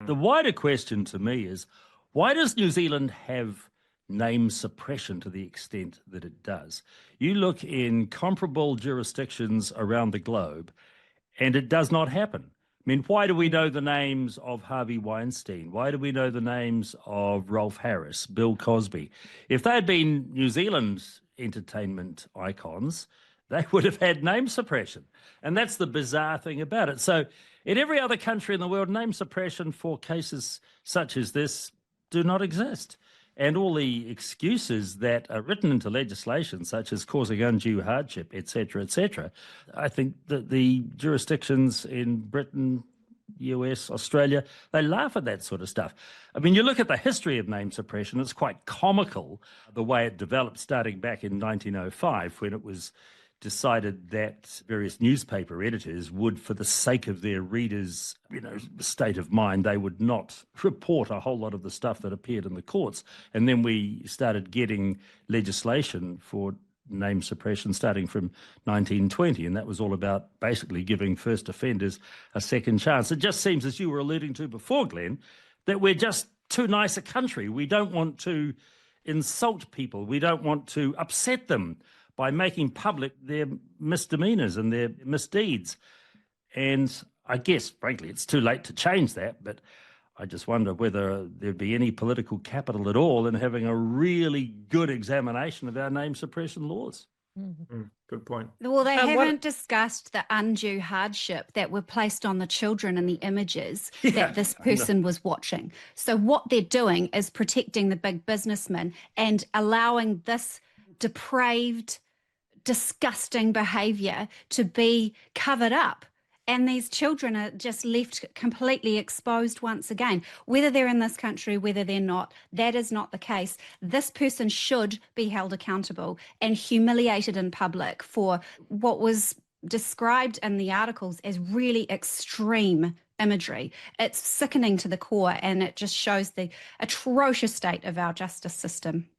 The wider question to me is, why does New Zealand have name suppression to the extent that it does? You look in comparable jurisdictions around the globe, and it does not happen. I mean, why do we know the names of Harvey Weinstein? Why do we know the names of Rolf Harris, Bill Cosby? If they had been New Zealand's entertainment icons, they would have had name suppression. And that's the bizarre thing about it. So in every other country in the world, name suppression for cases such as this do not exist. And all the excuses that are written into legislation, such as causing undue hardship, et cetera, I think that the jurisdictions in Britain, US, Australia, they laugh at that sort of stuff. I mean, you look at the history of name suppression, it's quite comical the way it developed starting back in 1905 when it was decided that various newspaper editors would, for the sake of their readers' state of mind, they would not report a whole lot of the stuff that appeared in the courts. And then we started getting legislation for name suppression starting from 1920, and that was all about basically giving first offenders a second chance. It just seems, as you were alluding to before, Glenn, that we're just too nice a country. We don't want to insult people. We don't want to upset them by making public their misdemeanors and their misdeeds. And I guess, frankly, it's too late to change that, but I just wonder whether there'd be any political capital at all in having a really good examination of our name suppression laws. Good point. Well, they haven't discussed the undue hardship that were placed on the children and the images that this person was watching. So what they're doing is protecting the big businessmen and allowing this depraved, disgusting behaviour to be covered up. And these children are just left completely exposed once again. Whether they're in this country, whether they're not, that is not the case. This person should be held accountable and humiliated in public for what was described in the articles as really extreme imagery. It's sickening to the core, and it just shows the atrocious state of our justice system.